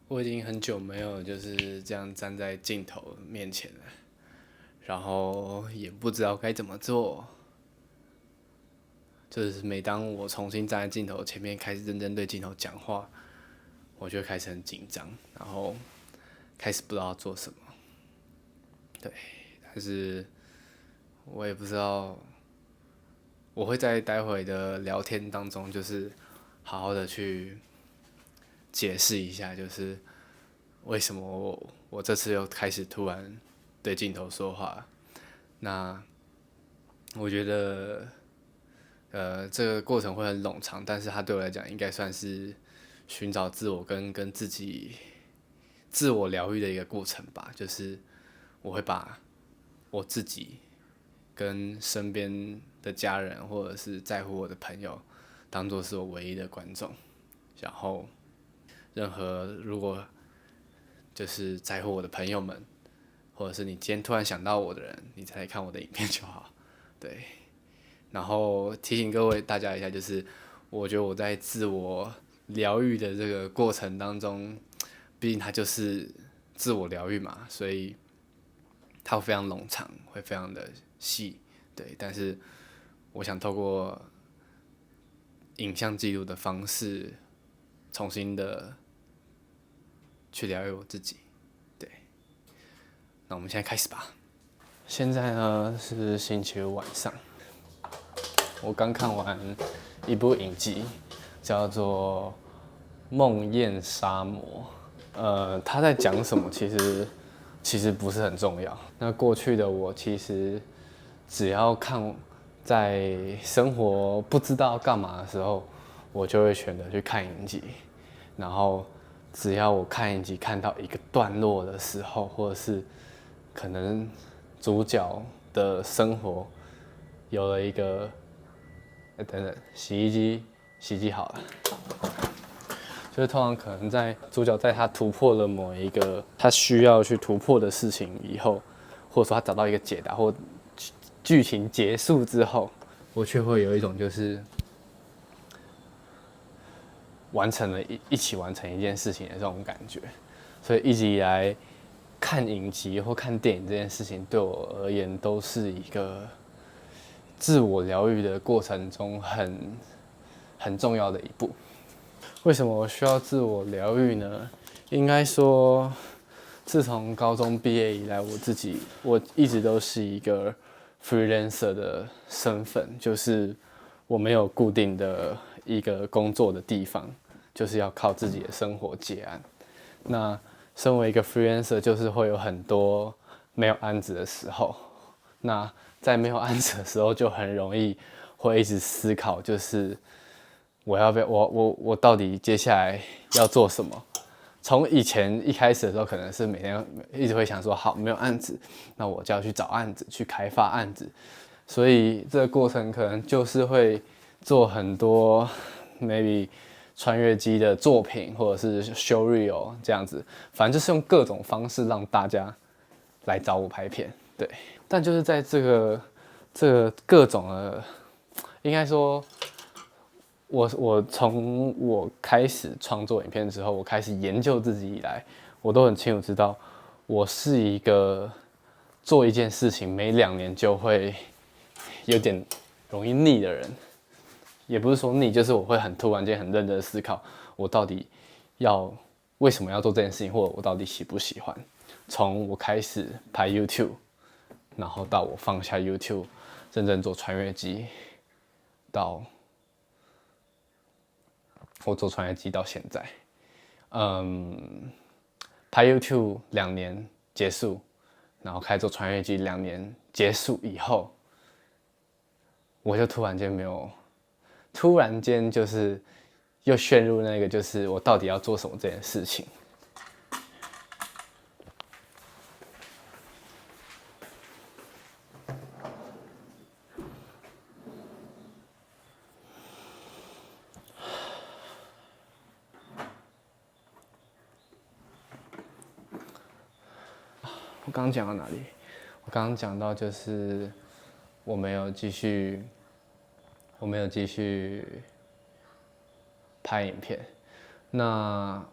我已经很久没有就是这样站在镜头面前了，然后也不知道该怎么做。就是每当我重新站在镜头前面，开始认真对镜头讲话，我就会开始很紧张，然后开始不知道做什么。对，但是我也不知道，我会在待会的聊天当中，就是好好的去解释一下，就是为什么我这次又开始突然对镜头说话。那我觉得，这个过程会很冗长，但是它对我来讲应该算是寻找自我跟自己自我疗愈的一个过程吧。就是我会把我自己跟身边的家人或者是在乎我的朋友当做是我唯一的观众，然后任何如果就是在乎我的朋友们，或者是你今天突然想到我的人，你才来看我的影片就好。对，然后提醒各位大家一下，就是我觉得我在自我疗愈的这个过程当中，毕竟它就是自我疗愈嘛，所以它会非常冗长，会非常的细，对。但是我想透过影像记录的方式，重新的去疗愈我自己。对，那我们现在开始吧。现在呢是星期五晚上，我刚看完一部影集，叫做《梦魇杀魔》。他在讲什么？其实不是很重要。那过去的我其实只要看在生活不知道干嘛的时候，我就会选择去看影集。然后只要我看影集看到一个段落的时候，或者是可能主角的生活有了一个，等等，洗衣机好了。就是通常可能在主角在他突破了某一个他需要去突破的事情以后，或者说他找到一个解答，或剧情结束之后，我却会有一种就是完成了一起完成一件事情的这种感觉。所以一直以来看影集或看电影这件事情，对我而言都是一个自我疗愈的过程中很重要的一步。为什么我需要自我疗愈呢？应该说，自从高中毕业以来，我一直都是一个 freelancer 的身份，就是我没有固定的一个工作的地方，就是要靠自己的生活接案。那身为一个 freelancer，就是会有很多没有案子的时候。那在没有案子的时候，就很容易会一直思考，就是我要不要我到底接下来要做什么？从以前一开始的时候，可能是每天一直会想说，好，没有案子，那我就要去找案子，去开发案子。所以这个过程可能就是会做很多 maybe 穿越机的作品，或者是 show reel 这样子，反正就是用各种方式让大家来找我拍片。对，但就是在这个各种的，应该说。我从我开始创作影片之后，我开始研究自己以来，我都很清楚知道，我是一个做一件事情每2年就会有点容易腻的人。也不是说腻，就是我会很突然间很认真的思考，我到底要为什么要做这件事情，或者我到底喜不喜欢。从我开始拍 YouTube，然后到我放下 YouTube，认真做穿越机，到我做穿越机到现在，拍 YouTube 2年结束，然后开始做穿越机2年结束以后，我就突然间没有，突然间就是又陷入那个就是我到底要做什么这件事情。我刚刚讲到哪里？我刚刚讲到就是我没有继续拍影片。那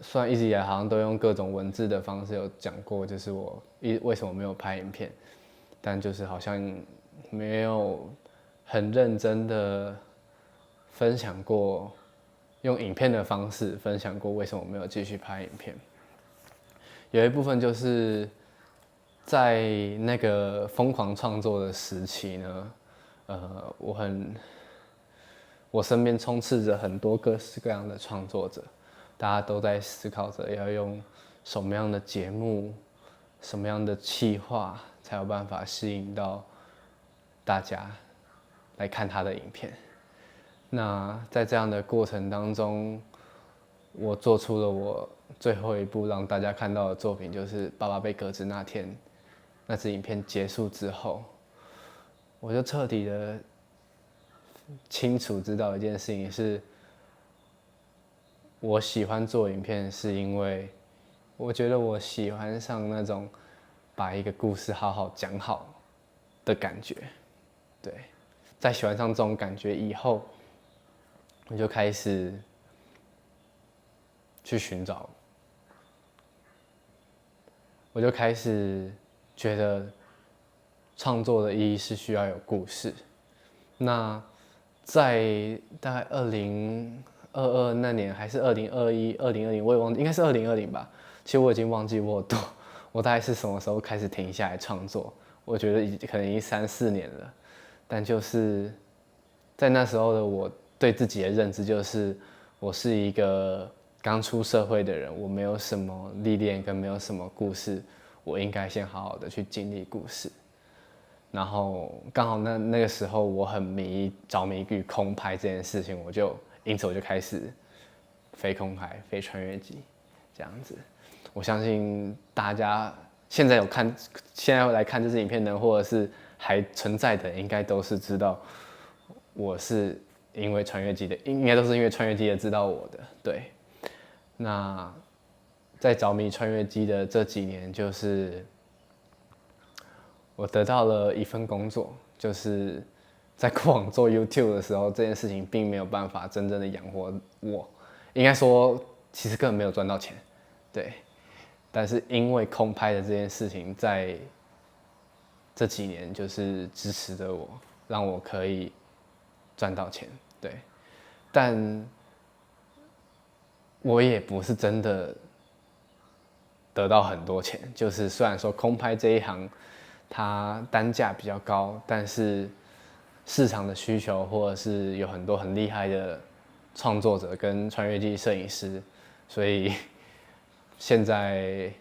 虽然一直以来好像都用各种文字的方式有讲过，就是我为什么没有拍影片，但就是好像没有很认真的分享过，用影片的方式分享过为什么没有继续拍影片。有一部分就是在那个疯狂创作的时期呢，我身边充斥着很多各式各样的创作者，大家都在思考着要用什么样的节目、什么样的企划，才有办法吸引到大家来看他的影片。那在这样的过程当中，我做出了我最后一部让大家看到的作品，就是爸爸被革职那天，那支影片结束之后，我就彻底的清楚知道一件事情是，我喜欢做影片是因为我觉得我喜欢上那种把一个故事好好讲好的感觉。对，在喜欢上这种感觉以后，我就开始去寻找，我就开始觉得创作的意义是需要有故事。那在大概2022那年，还是2021、2020，我也忘记，应该是2020吧。其实我已经忘记我大概是什么时候开始停下来创作。我觉得可能已经3、4年了，但就是在那时候的我对自己的认知就是，我是一个刚出社会的人，我没有什么历练跟没有什么故事，我应该先好好的去经历故事。然后刚好那个时候我很着迷于空拍这件事情，因此我就开始飞空拍、飞穿越机这样子。我相信大家现在来看这支影片的，或者是还存在的，应该都是知道我是因为穿越机的，应该都是因为穿越机的知道我的。对，那在着迷穿越机的这几年，就是我得到了一份工作，就是在过往做 YouTube 的时候，这件事情并没有办法真正的养活我，应该说其实根本没有赚到钱，对。但是因为空拍的这件事情，在这几年就是支持着我，让我可以赚到钱，对。但我也不是真的得到很多钱，就是虽然说空拍这一行它单价比较高，但是市场的需求或者是有很多很厉害的创作者跟穿越机摄影师，所以现在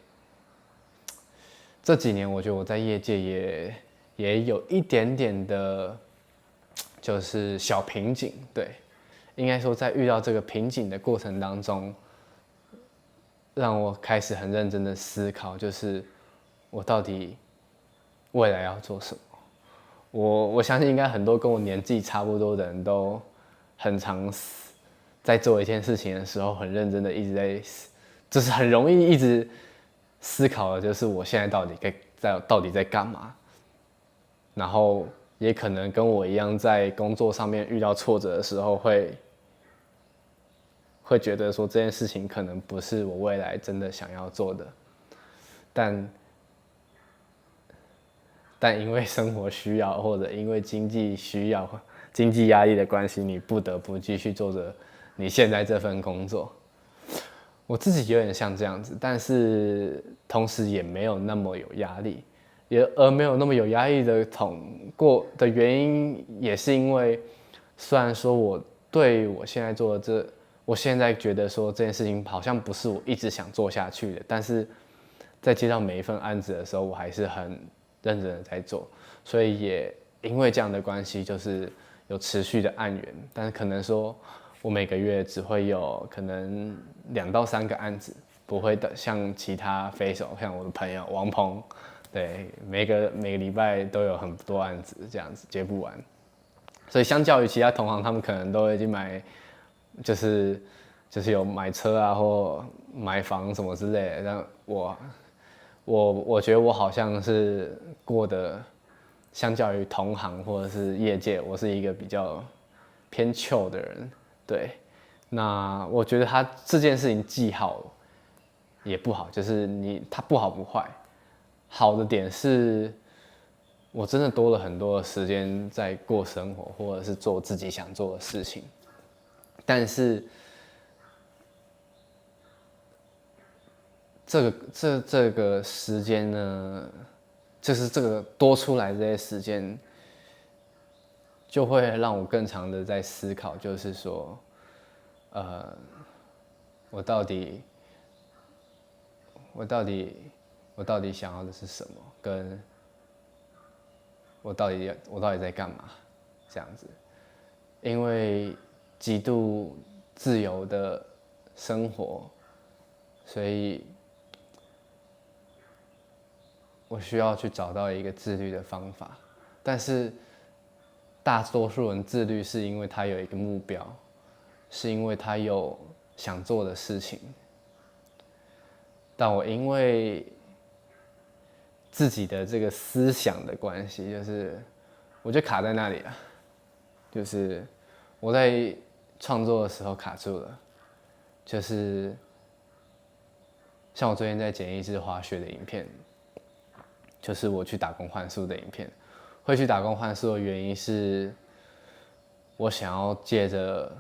这几年我觉得我在业界也有一点点的，就是小瓶颈，对，应该说在遇到这个瓶颈的过程当中，让我开始很认真的思考，就是我到底未来要做什么。我相信应该很多跟我年纪差不多的人都很常在做一件事情的时候，很认真的一直在，就是很容易一直思考的，就是我现在到底在干嘛。然后也可能跟我一样，在工作上面遇到挫折的时候会觉得说这件事情可能不是我未来真的想要做的，但因为生活需要，或者因为经济需要、经济压力的关系，你不得不继续做着你现在这份工作。我自己有点像这样子，但是同时也没有那么有压力，而没有那么有压力的原因，也是因为虽然说我对我现在做的我现在觉得说这件事情好像不是我一直想做下去的，但是在接到每一份案子的时候，我还是很认真的在做，所以也因为这样的关系，就是有持续的案源，但是可能说我每个月只会有可能2到3个案子，不会的像其他飞手，像我的朋友王鹏，对，每个礼拜都有很多案子，这样子接不完，所以相较于其他同行，他们可能都已经就是有买车啊或买房什么之类的，但我觉得我好像是过得相较于同行或者是业界，我是一个比较偏chill的人，对。那我觉得他这件事情既好也不好，就是它不好不坏。好的点是，我真的多了很多的时间在过生活，或者是做自己想做的事情。但是，这个时间呢，就是这个多出来这些时间，就会让我更长的在思考，就是说，我到底想要的是什么，跟我到底在干嘛，这样子。因为极度自由的生活，所以我需要去找到一个自律的方法。但是大多数人自律是因为他有一个目标，是因为他有想做的事情。但我因为自己的这个思想的关系，就是我就卡在那里了，就是我在创作的时候卡住了，就是像我最近在剪一支滑雪的影片，就是我去打工换宿的影片。会去打工换宿的原因是，我想要借着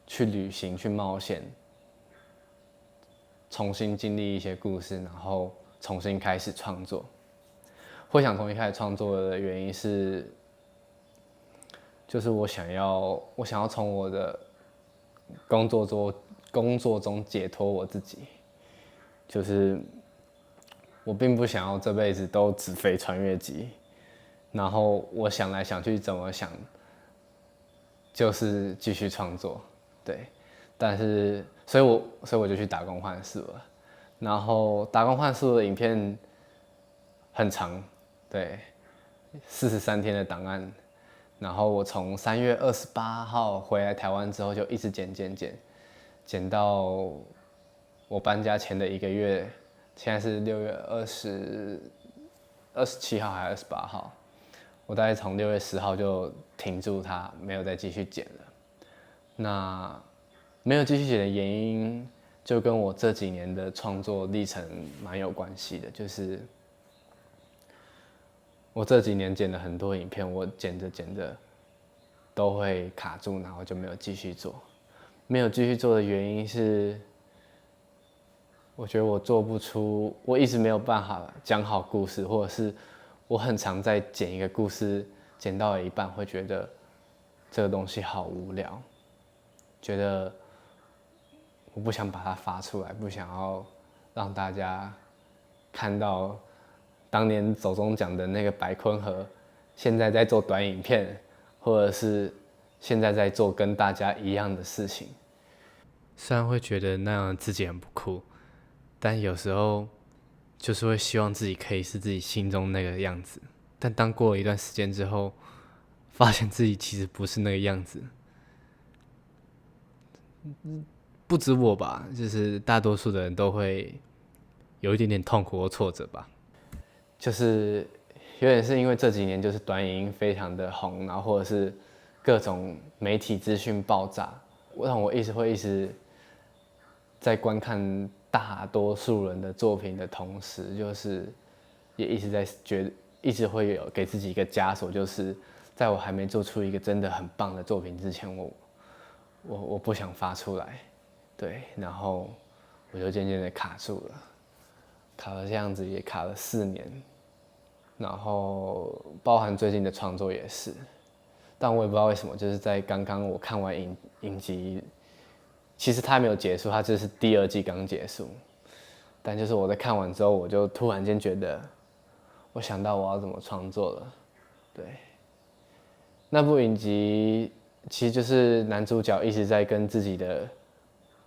去旅行、去冒险，重新经历一些故事，然后重新开始创作。会想重新开始创作的原因是，就是我想要从我的工作中解脱我自己，就是我并不想要这辈子都只飞穿越机，然后我想来想去怎么想，就是继续创作，对，但是所以我就去打工换宿了，然后打工换宿的影片很长，对，43天的档案。然后我从3月28号回来台湾之后，就一直剪到我搬家前的1个月，现在是6月27号还是28号？我大概从6月10号就停住它，没有再继续剪了。那没有继续剪的原因，就跟我这几年的创作历程蛮有关系的，就是我这几年剪了很多影片，我剪着都会卡住，然后就没有继续做。没有继续做的原因是，我觉得我做不出，我一直没有办法讲好故事，或者是我很常在剪一个故事，剪到了一半会觉得这个东西好无聊，觉得我不想把它发出来，不想要让大家看到当年走中奖的那个白坤和现在在做短影片，或者是现在在做跟大家一样的事情。虽然会觉得那样自己很不酷，但有时候就是会希望自己可以是自己心中那个样子。但当过了一段时间之后，发现自己其实不是那个样子。不止我吧，就是大多数的人都会有一点点痛苦或挫折吧。就是有点是因为这几年就是短影音非常的红，然后或者是各种媒体资讯爆炸，让我一直在观看大多数人的作品的同时，就是也一直在一直会有给自己一个枷锁，就是在我还没做出一个真的很棒的作品之前，我不想发出来，对，然后我就渐渐的卡住了，卡了这样子也卡了4年，然后包含最近的创作也是，但我也不知道为什么，就是在刚刚我看完影集。其实它还没有结束，它这是第2季刚结束。但就是我在看完之后，我就突然间觉得，我想到我要怎么创作了。对，那部影集其实就是男主角一直在跟自己的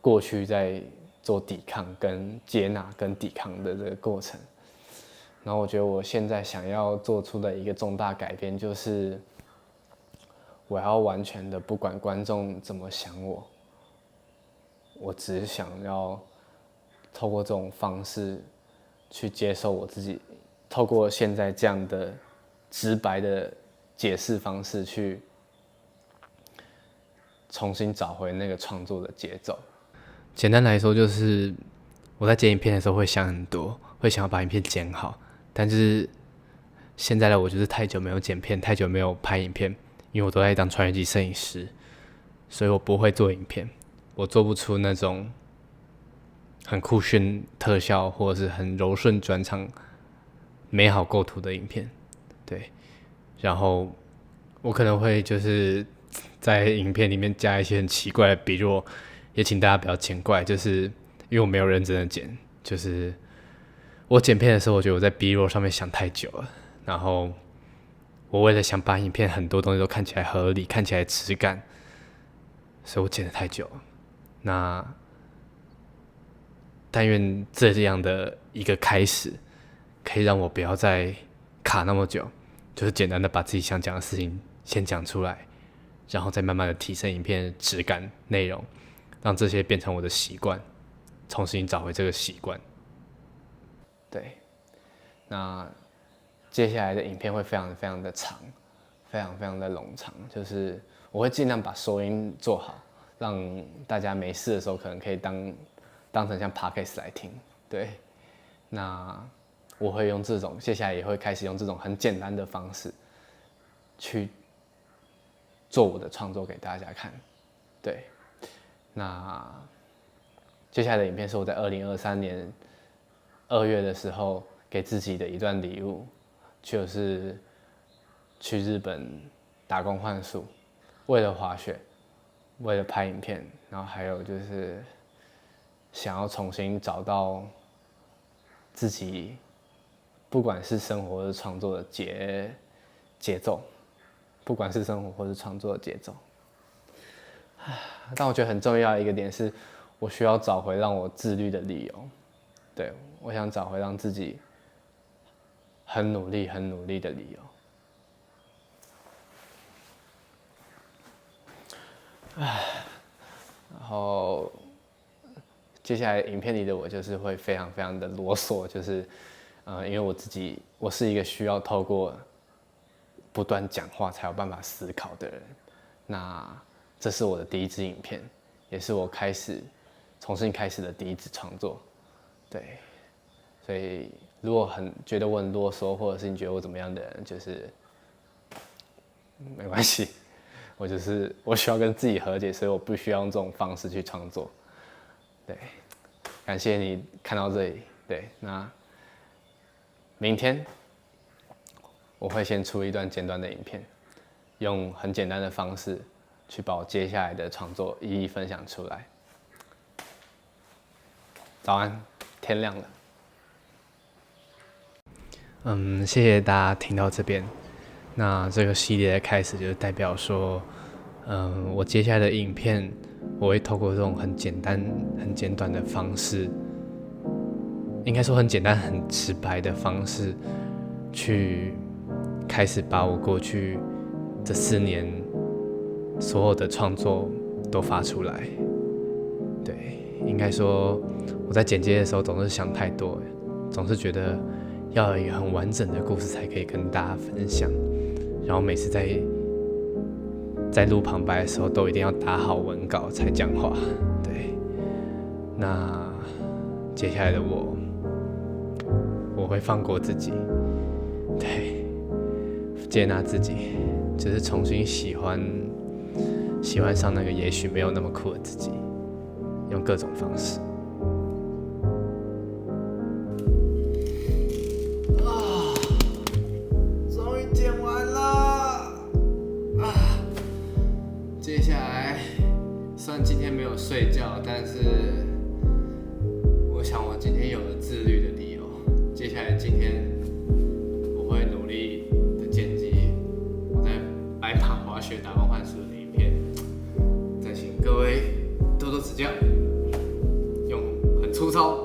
过去在做抵抗、跟接纳、跟抵抗的这个过程。然后我觉得我现在想要做出的一个重大改变，就是我要完全的不管观众怎么想我。我只想要透过这种方式去接受我自己，透过现在这样的直白的解释方式去重新找回那个创作的节奏。简单来说，就是我在剪影片的时候会想很多，会想要把影片剪好，但是现在的我就是太久没有剪片，太久没有拍影片，因为我都在当传影机摄影师，所以我不会做影片，我做不出那种很酷炫特效或者是很柔顺转场、美好构图的影片。对，然后我可能会就是在影片里面加一些很奇怪的比若，也请大家不要见怪，就是因为我没有认真的剪，就是我剪片的时候，我觉得我在 B roll 上面想太久了，然后我为了想把影片很多东西都看起来合理，看起来质感，所以我剪得太久了。那但愿这样的一个开始，可以让我不要再卡那么久，就是简单的把自己想讲的事情先讲出来，然后再慢慢的提升影片的质感、内容，让这些变成我的习惯，重新找回这个习惯。对，那接下来的影片会非常非常的长，非常非常的冗长，就是我会尽量把收音做好，让大家没事的时候可能可以当成像 podcast 来听。对，那我会用这种，接下来也会开始用这种很简单的方式去做我的创作给大家看。对，那接下来的影片是我在2023年2月的时候给自己的一段礼物，就是去日本打工换宿，为了滑雪，为了拍影片，然后还有就是想要重新找到自己，不管是生活或是创作的节奏，不管是生活或是创作的节奏。但我觉得很重要的一个点是，我需要找回让我自律的理由。对，我想找回让自己很努力的理由。然后接下来影片里的我就是会非常非常的啰嗦，就是因为我是一个需要透过不断讲话才有办法思考的人。那这是我的第一支影片，也是我重新开始的第一支创作。对，所以如果觉得我很啰嗦，或者是你觉得我怎么样的人，就是没关系，我需要跟自己和解，所以我不需要用这种方式去创作。对，感谢你看到这里。对，那明天我会先出一段简短的影片，用很简单的方式去把我接下来的创作一一分享出来。早安，天亮了。谢谢大家听到这边。那这个系列的开始就是代表说，我接下来的影片我会透过这种很简单、很简短的方式，应该说很简单、很直白的方式，去开始把我过去这4年所有的创作都发出来。对，应该说我在剪接的时候总是想太多，总是觉得要有一个很完整的故事才可以跟大家分享，然后每次在录旁白的时候都一定要打好文稿才讲话。对，那接下来的我会放过自己，对，接纳自己，就是重新喜欢上那个也许没有那么酷的自己，用各种方式。终于剪完了接下来虽然今天没有睡觉，但是我想我今天有了自律的理由。接下来今天我会努力的剪辑我在白马滑雪打工换宿的影片，再请各位多多指教，用很粗糙